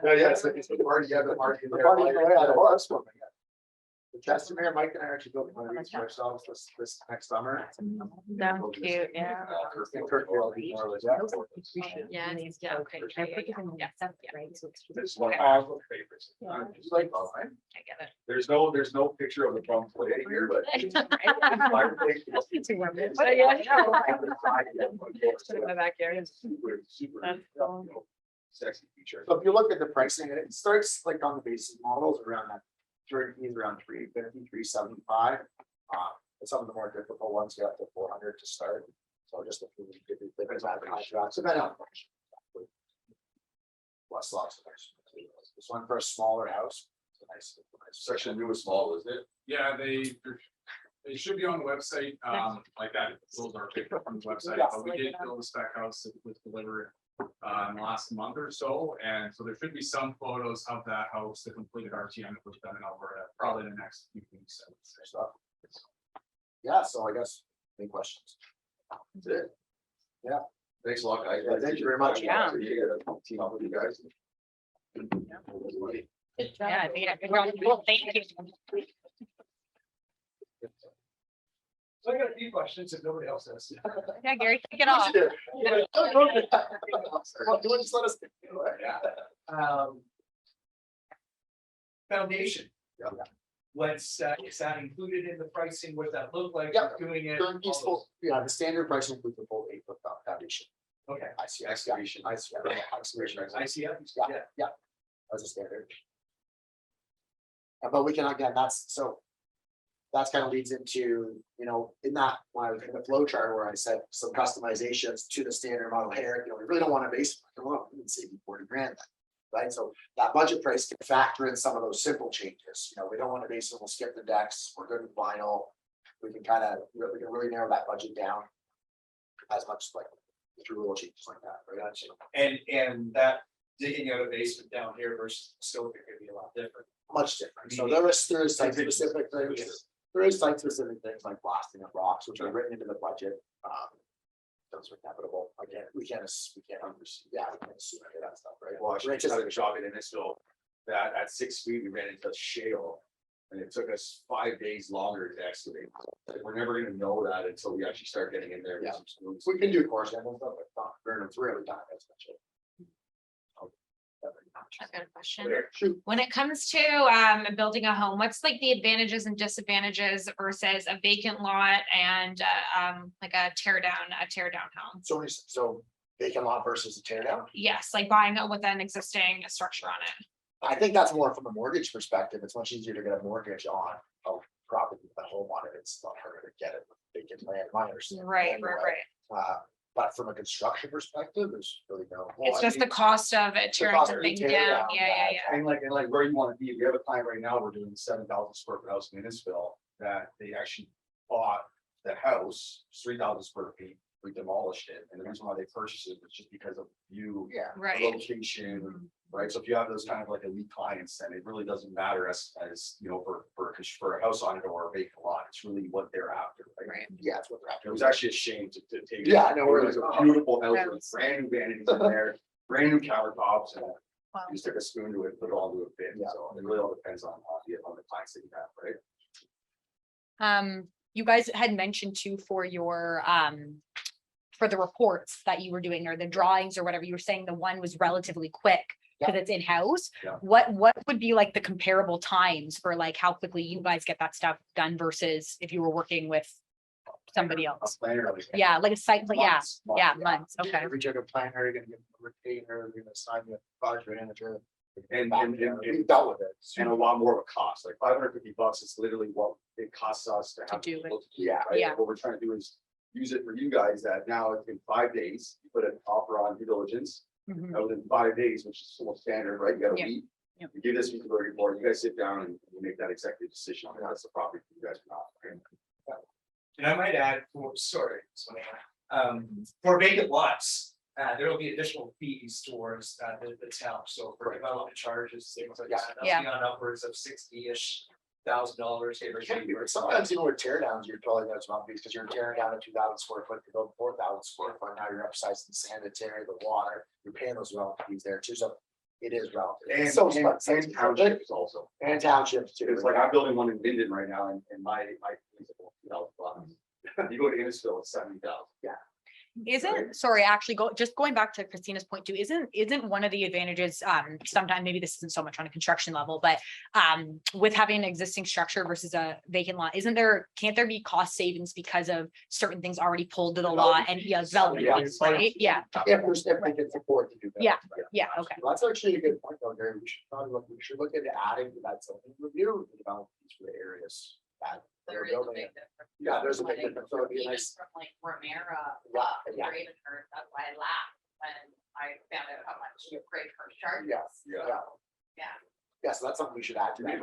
it's a party, yeah, the party. The party, yeah, the horse one, yeah. The Chestermere, Mike and I are actually building one of these for ourselves this next summer. So cute, yeah. Kirk will be more like that. Yeah. Okay. This one, I have favorites. Just like, I get it. there's no picture of the problem today here, but. But yeah. Put it in my backyard. Super, That's cool. sexy feature. So if you look at the pricing, it starts like on the basic models around that. Turnkey's around 350, 375. And some of the more difficult ones get up to 400 to start. So just a few different contracts. Depending on. Plus lots of nice. This one for a smaller house. It's a nice. Section new is small, isn't it? Yeah, they should be on the website, like that, those are picked up from the website, Yeah. but we did build a spec house that was delivered. In the last month or so, and so there should be some photos of that house, the completed RTM that was done in Alberta, probably in the next few weeks. I would say. Stuff. Yeah, so I guess any questions? That's it. Yeah. Thanks a lot, guys. Yeah, thank you very much. Yeah. Team up with you guys. Yeah, I think thank you. So I got a few questions if nobody else has. Yeah, Gary, kick it off. Just let us. Foundation. Yeah. What's, is that included in the pricing? What does that look like? Yeah. Doing it? Turnkey's all full, yeah, the standard price includes the full 8-foot foundation. those- Okay. I see, excavation. Excavation. I see. Yeah, yeah, as a standard. But we can, again, that's kind of leads into, in that, when I was in the flow chart where I said some customizations to the standard model here, we really don't want to base, we can save you 40 grand. Right, so that budget price can factor in some of those simple changes, we don't want to base it, we'll skip the decks, we're good with vinyl. We can kind of, we can really narrow that budget down. As much like through little changes like that, right? And that digging out a basement down here versus scope, it could be a lot different. Much different, so there is site specific things. There is site specific things like blasting of rocks, which are written into the budget. Those are inevitable. Again, we can't assume any of that stuff, right? Well, actually, just having a shop in Innisfil, that at 6 feet, we ran into shale. And it took us 5 days longer to excavate. We're never gonna know that until we actually start getting in there. with Yeah. some spoons. We can do course samples, but not burn them through every time, that's much. I've got a question. Shoot. When it comes to building a home, what's like the advantages and disadvantages versus a vacant lot and like a tear down home? So vacant lot versus a tear down. Yes, like buying it with an existing structure on it. I think that's more from a mortgage perspective. It's much easier to get a mortgage on a property with a home on it. It's not harder to get it with vacant land, my understanding. Right. But from a construction perspective, there's really no. It's just the cost of it tearing cost of something tear down. down, Yeah. And like where you wanna be, if you have a client right now, we're doing 7,000 square foot house in Innisfil, that they actually bought the house, 3,000 square feet, we demolished it, and the reason why they purchased it was just because of view. Yeah. Right. Location, right, so if you have those kind of like elite clients, then it really doesn't matter as you know, for a house on it or a vacant lot, it's really what they're after. Right. Yeah, it's what they're after. It was actually a shame to take. Yeah, I know, we're It was like, a beautiful house That with was- brand new vanities in there, brand new countertops, and Wow. you just took a spoon to it, put it all into a bin, Yeah. so it really all depends on the clients that you have, right? You guys had mentioned too for your, for the reports that you were doing or the drawings or whatever, you were saying the one was relatively quick because it's in-house. Yeah. What would be like the comparable times for like how quickly you guys get that stuff done versus if you were working with somebody A else? planner, like, Yeah, like a site, but yeah, months, yeah, months, okay. Every check a planner, you're gonna get a retainer, you're gonna sign the project manager. And- We dealt with it. and a lot more of a cost, like $550 is literally what it costs us to have. do it. people to Yeah. right? Yeah. What we're trying to do is use it for you guys that now in 5 days, you put an offer on due diligence. Mhm. Now within 5 days, which is almost standard, right? You got a Yeah. week. Yep. You give this feasibility report, you guys sit down and you make that executive decision on that's the property for you guys or not. right? And I might add, for vacant lots, there will be additional fees towards the town, so for development charges, things like that. Yeah. That'll be on upwards of $60-ish thousand. Sometimes even with tear downs, you're probably that's not because you're tearing down a 2,000 square foot to build 4,000 square foot. Now you're upsizing the sanitary, the water, you're paying those relative fees there too. So it is relative. And, It's so and expensive. townships also. And townships too. It's like I'm building one in Minden right now and my, you go to Innisfil, it's 70,000. Isn't, sorry, actually just going back to Christina's point too, isn't one of the advantages, sometimes maybe this isn't so much on a construction level, but with having an existing structure versus a vacant lot, can't there be cost savings because of certain things already pulled to the lot and development, Yeah. costs, right? Yeah, If they can support to do that. Yeah. yeah, okay. Well, that's actually a good point though, Gary. We should look into adding to that zoning review, to develop these for the areas that they're building. Yeah, there's a big difference. So it'd be a nice. From like Romero, Yeah. Ravenhurst, that's why I laughed when I found out how much Great First charges. Yes, Yeah. Yeah. Yeah, so that's something we should add to that.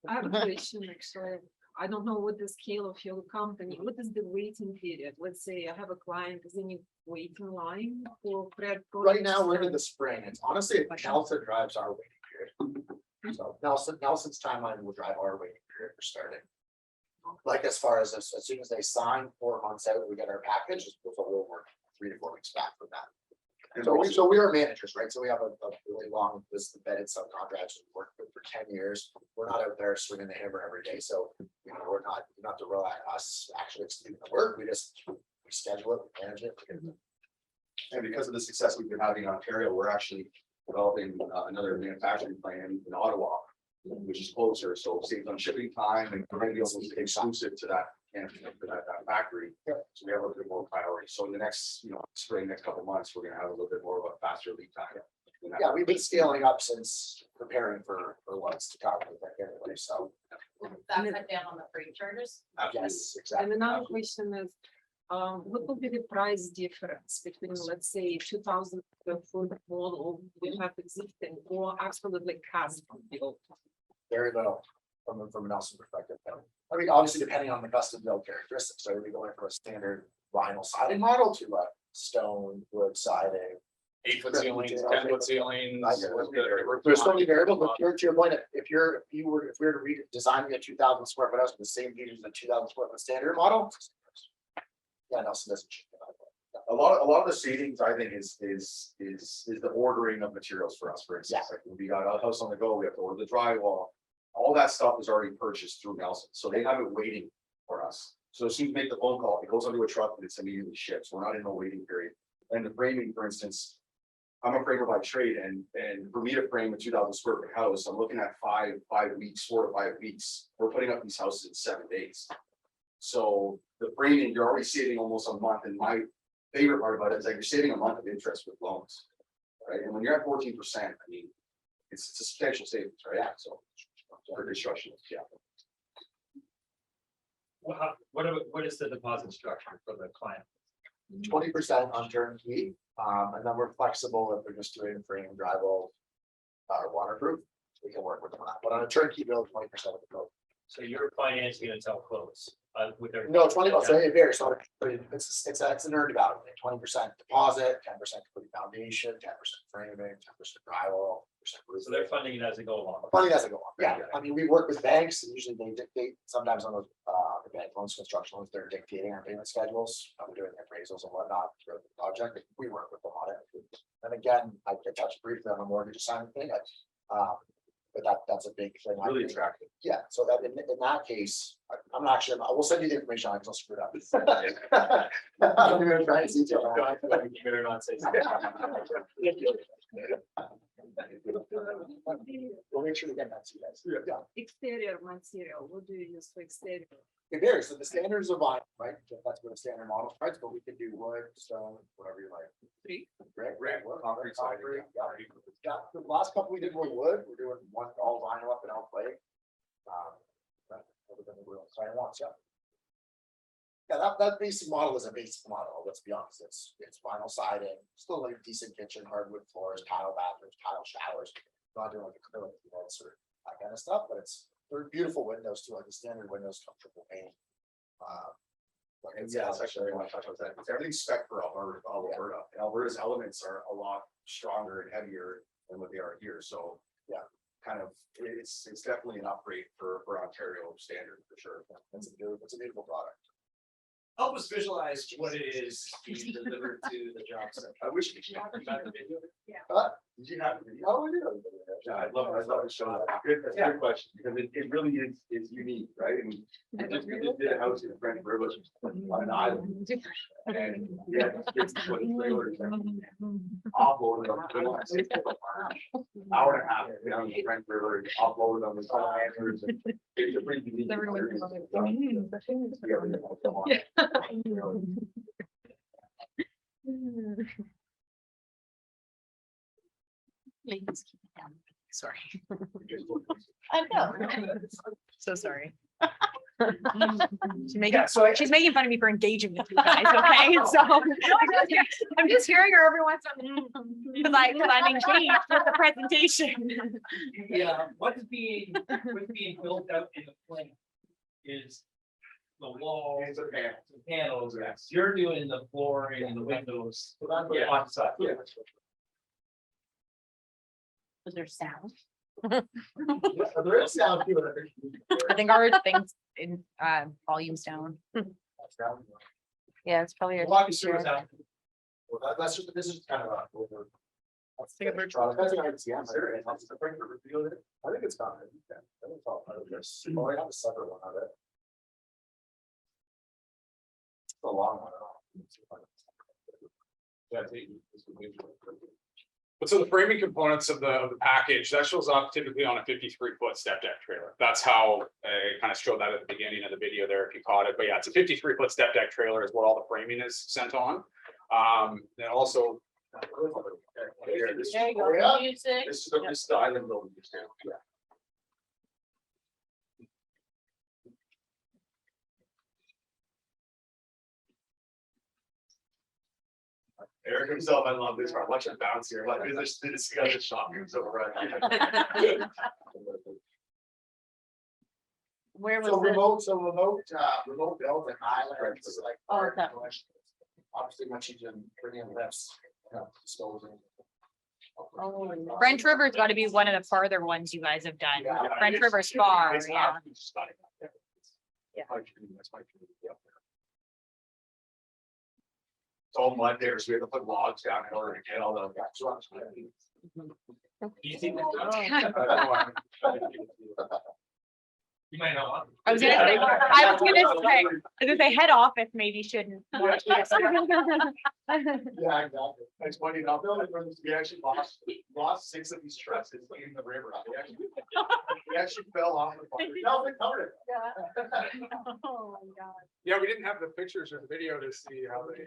I have a question, actually. I don't know what the scale of your company, what is the waiting period? Let's say I have a client, is any waiting line for credit? Right now, we're in the spring. It's honestly, Nelson drives our waiting period. So Nelson's timeline will drive our waiting period for starting. Like as far as soon as they sign 4 months out, we get our package, we'll work 3 to 4 weeks back from that. So we are managers, right? So we have a really long list of vetted subcontractors we worked with for 10 years. We're not out there swinging the hammer every day. So, you know, we're not, you don't have to rely on us actually executing the work. We schedule it, we manage it. And because of the success we've been having in Ontario, we're actually developing another manufacturing plant in Ottawa, which is closer, so saves on shipping time and we're gonna be able to be exclusive to that. And for that factory, so we have a little bit more priority. So in the next, spring, next couple of months, we're gonna have a little bit more of a faster lead time. than that. Yeah, we've been scaling up since preparing for what's to come anyway. So, That cut down on the freight charges. Absolutely. yes, exactly. And another question is, what will be the price difference between, let's say, 2,000 square foot model we have existing or absolutely custom built? Very little from a Nelson perspective. I mean, obviously, depending on the custom build characteristics, so we go in for a standard vinyl siding model to a stone wood siding. 8-foot ceilings, 10-foot ceilings. There's so many variables, but to your point, if we were to redesign a 2,000 square foot house with the same features as a 2,000 square foot standard model. Yeah, Nelson doesn't. A lot of the savings, I think, is the ordering of materials for us, for instance, like when we got a house on the go, we have to order the drywall. All that stuff is already purchased through Nelson, so they have it waiting for us. So as soon as you make the phone call, it goes onto a truck and it's immediately shipped, so we're not in a waiting period. And the framing, for instance, I'm a framer by trade, and for me to frame a 2,000 square foot house, I'm looking at 5 weeks, 4 to 5 weeks. We're putting up these houses in 7 days. So the framing, you're already saving almost a month, and my favorite part about it is like you're saving a month of interest with loans. Right, and when you're at 14%, I mean, it's a substantial savings, right? Yeah, so for construction, yeah. What is the deposit structure for the client? 20% on turnkey, and then we're flexible if we're just doing frame, drywall, waterproof, we can work with them on that, but on a turnkey bill, 20% of the bill. So you're financing it until close, with their. No, 20, so it varies, so it's an earned value, 20% deposit, 10% complete foundation, 10% framing, 10% drywall, 10% roof. So they're funding it as they go along. Funding as it go on, yeah, I mean, we work with banks, and usually they dictate, sometimes on those, the bank loans, construction loans, they're dictating our payment schedules, we're doing appraisals and whatnot throughout the project, we work with them on it. And again, I touched briefly on the mortgage assignment thing, but that's a big thing. I Really think. attractive. Yeah, so that in that case, I'm actually, I will send you the information, I can screw it up. I'm gonna try and see it. You better not say something. We'll make sure to get that to you guys. Yeah, Exterior material, what do you use for exterior? it varies, so the standards of vinyl, right, that's what a standard model price, but we can do wood, stone, whatever you like. Right, wood, concrete, yeah. Yeah, the last couple we did were wood, we're doing one all vinyl up and all clay. Other than the real sidewalks, yeah. Yeah, that basic model is a basic model, let's be honest, it's vinyl siding, still like decent kitchen, hardwood floors, tile bathrooms, tile showers. Not doing like acrylic, sort of that kind of stuff, but they're beautiful windows too, like the standard windows, comfortable paint. Like And yeah, that's actually what I talked about that. Everything's spec for Alberta. And Alberta's elements are a lot stronger and heavier than what they are here. So yeah, kind of, it's definitely an upgrade for Ontario standard for sure. It's a beautiful product. Help us visualize what it is being delivered to the job site. I wish you had a video. Huh? Did you have a video? Oh, we do. Yeah, I'd love to show that. Good, that's a good question, because it really is unique, right? And we just did a house in French River on an island. And yeah, it's what it's trailers. Offloaded them. Hour and a half down the French River, offloaded them with liners. It's a pretty unique experience. Ladies, keep it down. Sorry. I know. So sorry. Yeah, so I- She's making fun of me for engaging with you guys, okay? So I'm just hearing her every once in a while. Because I'm engaged with the presentation. Yeah, what's being built out in the plan is the walls, the panels, you're doing the flooring and the windows. Yeah, on site. Yeah. Was there sound? There is sound to it. I think our things in volumes down. Yeah, it's probably. Walk us through that. Well, that's just, this is kind of a over. Take a bird. That's an idea. I think it's fine. Yeah, I think it's all part of this. Oh, I have a separate one of it. It's a long one. But so the framing components of the package, that shows up typically on a 53-foot step deck trailer. That's how I kind of showed that at the beginning of the video there, if you caught it. But yeah, it's a 53-foot step deck trailer is what all the framing is sent on. And also. There you Oh, yeah. go. Music. This is the island building. Yeah. Eric himself, I love this part. Watch it bounce here. Like this other shot moves over. Where was So it? remote build and island, it's like. Oh, okay. Obviously, much easier than bringing in lifts, disposing. Oh, French River's got to be one of the farther ones you guys have done. French River's far, It's yeah. absolutely stunning. Yeah. That's my dream, yeah. It's all mud there, so we have to put logs down in order to get all the. Do you think? You might not want. I was gonna say, I was gonna say head office maybe shouldn't. Yeah, exactly. It's funny enough, we actually lost 6 of these trusses in the river. We actually fell off the boat. No, they covered it. Oh my God. Yeah, we didn't have the pictures or the video to see how they.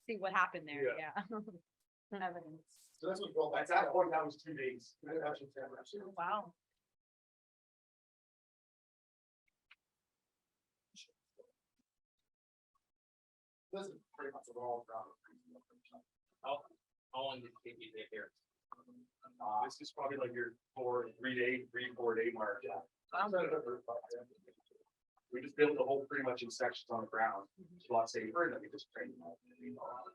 See what happened there, Yeah. yeah. Evidence. So that's what, well, at that point, that was 2 days. We didn't have to camera. Wow. This is pretty much all around. How long did it take you to get here? This is probably like your 4 day mark. Yeah. We just built the whole pretty much in sections on the ground. It's a lot safer than we just train them out.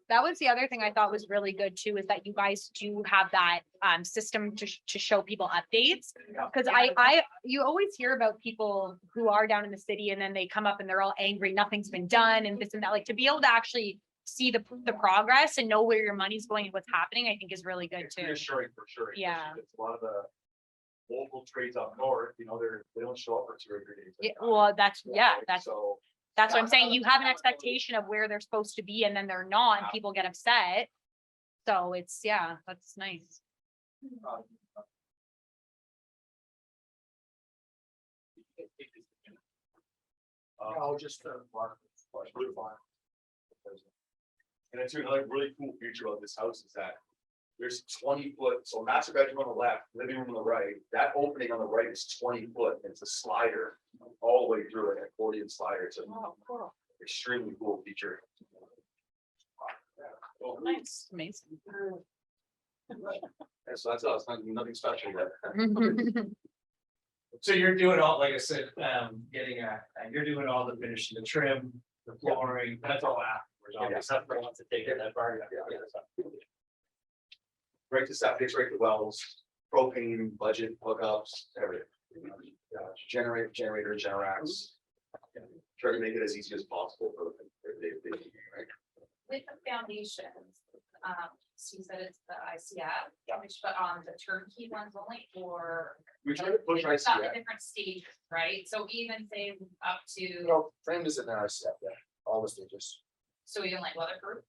That was the other thing I thought was really good too, is that you guys do have that system to show people updates. Cause you always hear about people who are down in the city and then they come up and they're all angry, nothing's been done and this and that, like to be able to actually see the progress and know where your money's going and what's happening, I think is really good It's too. reassuring for sure. Yeah. It's a lot of the local trades up north, you know, they don't show up for 2 or 3 days. Yeah, well, that's So. that's what I'm saying. You have an expectation of where they're supposed to be and then they're not, and people get upset. So it's, yeah, that's nice. Oh, just really fun. And that's another really cool feature of this house is that there's 20 foot, so master bedroom on the left, living room on the right, that opening on the right is 20 foot, and it's a slider all the way through it, an accordion slider, it's an extremely cool feature. Nice, amazing. And so that's us, nothing special there. So you're doing all, like I said, you're doing all the finishing, the trim, the flooring, that's all afterwards. Obviously, somebody wants to take care of that part. Right to septic, right to wells, propane, budget, hookups, everything. Generator, Generacs. Try to make it as easy as possible for the right? With the foundations, so you said it's the ICF, but on the turnkey ones only, or? We try to push It's got the ICF. different stages, right? So even say up to, No, framed is in there, I said, yeah, all the stages. so even like weatherproof?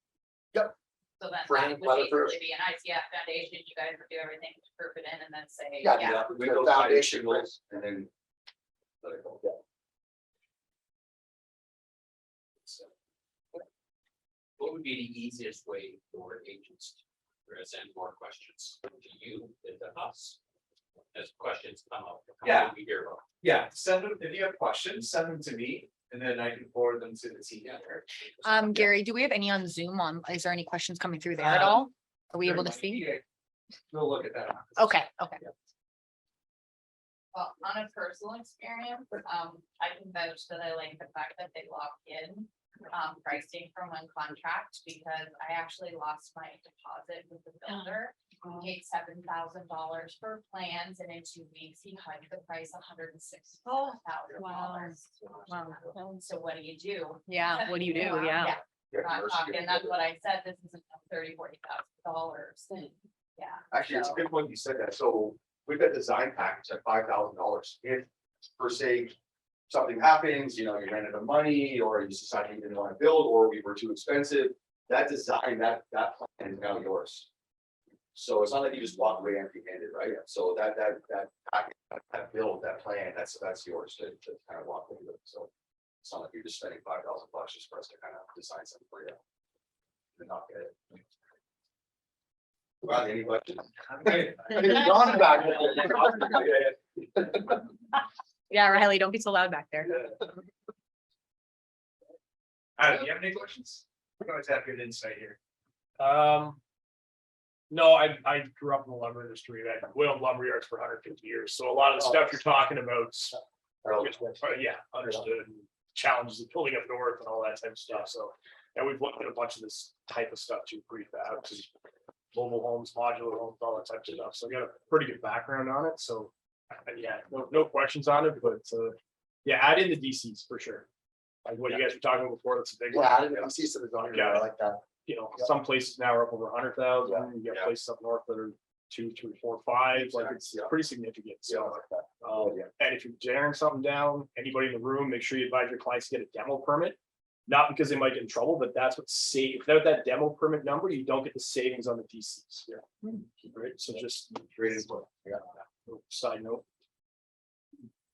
Yep. So then Frame, that would weatherproof. basically be an ICF foundation, you guys would do everything to proof it in and then say, Yeah, yeah. We The go foundation shingles and then. Let it go. What would be the easiest way for agents to send more questions to you than to us? As questions come up. Yeah. We hear about. Yeah, send them, if you have questions, send them to me, and then I can forward them to the team. Gary, do we have any on Zoom is there any questions coming through there at all? Are we able to see? We'll look at that. Okay, okay. Well, on a personal experience, I can vouch that I like the fact that they lock in pricing from one contract, because I actually lost my deposit with the builder. Paid $7,000 for plans, and in 2 weeks he hiked the price $160,000. Wow. So what do you do? Yeah, what do you do? Yeah. We're not talking, that's what I said, this isn't $30,000-$40,000. Yeah. Actually, it's a good point you said that. So we've got design package at $5,000. If per se, something happens, you know, you ran out of money or you decided you didn't want to build, or we were too expensive, that design, that plan is now yours. So it's not like you just walk away empty handed, right? So that package, that build, that plan, that's yours to kind of walk away with. So it's not like you're just spending $5,000 just for us to kind of design something for you. And not get it. Well, any questions? Gone back. Yeah, Riley, don't be so loud back there. Do you have any questions? You always have good insight here. No, I grew up in the lumber industry. We owned lumber yards for 150 years. So a lot of the stuff you're talking about, yeah, understood. Challenges of pulling up north and all that type of stuff. So, and we've looked at a bunch of this type of stuff too, prefab, mobile homes, modular homes, all that type of stuff. So I got a pretty good background on it. So yeah, no questions on it, but yeah, add in the DCs for sure. Like what you guys were talking about before, that's a big one. Yeah, I see some of the zoning, I like that. you know, some places now are up over 100,000, you got Yeah. places up north that are 2, 3, 4, 5, like it's Yeah. pretty significant, Yeah, so. like that. And if you're tearing something down, anybody in the room, make sure you advise your clients to get a demo permit. Not because they might get in trouble, but that's what without that demo permit number, you don't get the savings on the DCs. Yeah. Right, so just Great input. Yeah. side note.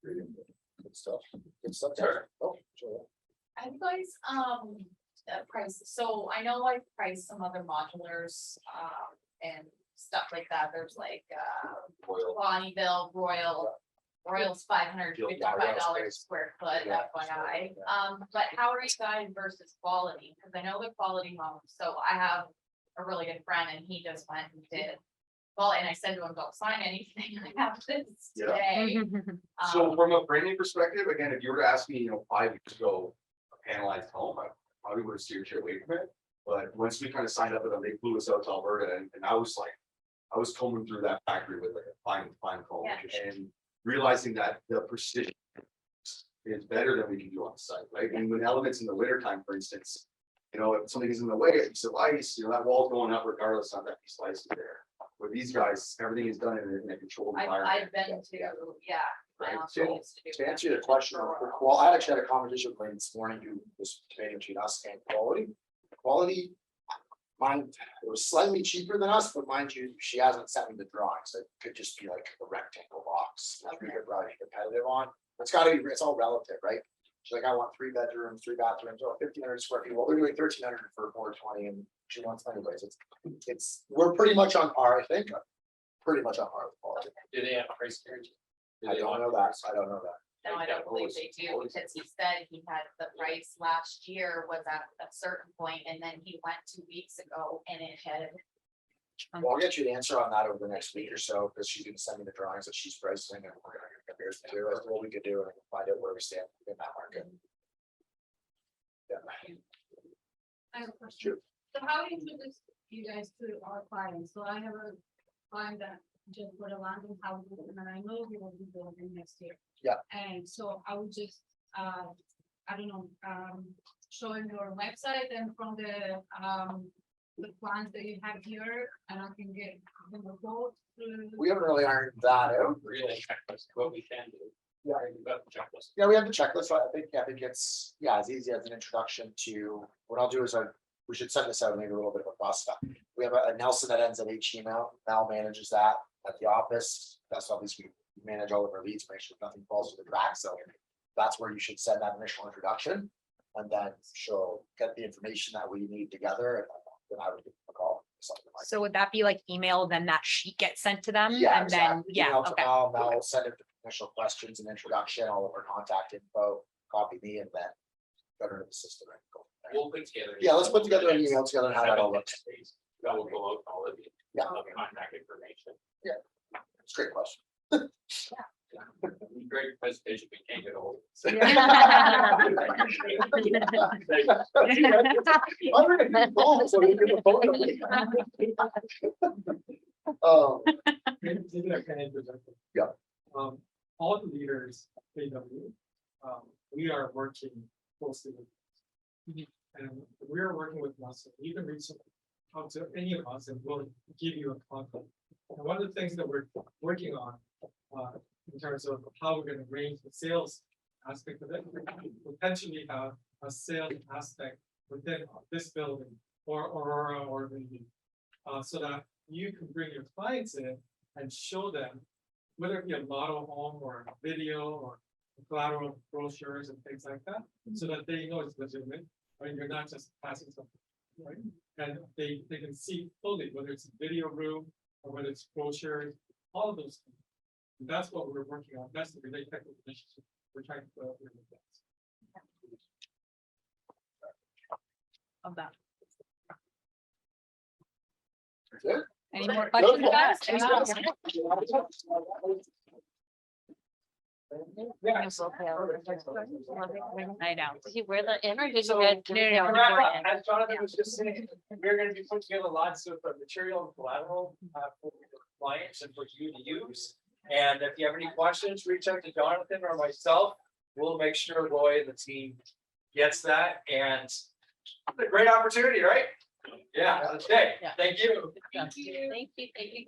Great input. Good stuff. Good stuff. Sure. Oh, sure. Have you guys, price, so I know I priced some other modulars, and stuff like that, there's like, Bonnieville, Royal's $555 a square foot, Yeah. FYI. But how are you guys versus quality? Cause I know the quality homes, so I have a really good friend and he just went and did. Well, and I said to him, don't sign anything, I have this Yeah. today. So from a branding perspective, again, if you were to ask me, 5 years ago, a panelized home, I probably would have steered you away from it. But once we kind of signed up with them, they flew us out to Alberta and I was like, I was combing through that factory with like a fine comb Yeah. and realizing that the precision is better than we can do on site, right? And when elements in the winter time, for instance, if something is in the way, a piece of ice, that wall's going up regardless of that piece of ice is there. With these guys, everything is done in a controlled environment. I've been to, yeah. my Right. uncle So, used to do To that. answer your question, I actually had a conversation with Lynn this morning, who was debating between us and quality. Quality, mine, it was slightly cheaper than us, but mind you, she hasn't sent me the drawings. It could just be like a rectangle box, that we could probably be competitive on. It's gotta be, it's all relative, right? She's like, I want 3 bedrooms, 3 bathrooms, or 1,500 square feet. Well, we're doing 1,300 for 420, and she wants anyways. We're pretty much on par, I think. Pretty much on par with quality. Do they have a price guarantee? I don't know that. I don't know that. No, I don't believe they do, because he said he had the price last year was at a certain point, and then he went 2 weeks ago and it had. Well, I'll get you an answer on that over the next week or so, because she's gonna send me the drawings that she's pricing, and we're gonna compare the two as to what we could do and find out where we stand in that market. Yeah. I have a question. Sure. So how introduce you guys to our clients? So I have a client that just put a landing house and I know he will be building next year. Yeah. And so I would just, I don't know, showing your website and from the plans that you have here, and I can get the quote. We haven't really ironed that out. Really, what we can do. Yeah. We've got the checklist. Yeah, we have the checklist, so I think it's, as easy as an introduction to, what I'll do is we should send this out, maybe a little bit of a bust up. We have a Nelson that ends at H email. Mel manages that at the office. That's obviously we manage all of our leads, make sure nothing falls through the cracks. So that's where you should send that initial introduction. And then she'll get the information that we need together, and then I would give them a call. Something like So would that be like email, then that sheet gets sent to them? Yeah, And then, exactly. yeah, Email to okay. Mel, Mel will send it the initial questions and introduction, all of our contact info, copy me, and then go to the system and go. from there. We'll put together. Yeah, let's put together an email together and how that all looks. That will go out to all of you. Yeah. Contact information. It's a great question. Great presentation, we can't get old. Maybe I can interject. Yeah. All the leaders, KW, we are working closely with. And we're working with Nelson, you can reach out to any of us and we'll give you a contact. And one of the things that we're working on, in terms of how we're gonna arrange the sales aspect of it, we potentially have a sales aspect within this building or Aurora or maybe. So that you can bring your clients in and show them, whether it be a model home or a video or collateral brochures and things like that, so that they know it's legitimate, right? You're not just passing something, right? And they can see fully, whether it's a video room or whether it's brochures, all of those things. And that's what we're working on. That's the really technical relationship we're trying to build here with that. Of that. That's it? Any more questions? Good. guys? I know. Did you wear that in or did So, you get? No, To no, wrap no, up, as Jonathan was just saying, we're gonna be putting together lots of material and collateral for clients and for you to use. And if you have any questions, reach out to Jonathan or myself. We'll make sure Roy and the team gets that, and it's a great opportunity, right? Yeah, okay, Yeah. thank you. Thank you, thank you, Gary.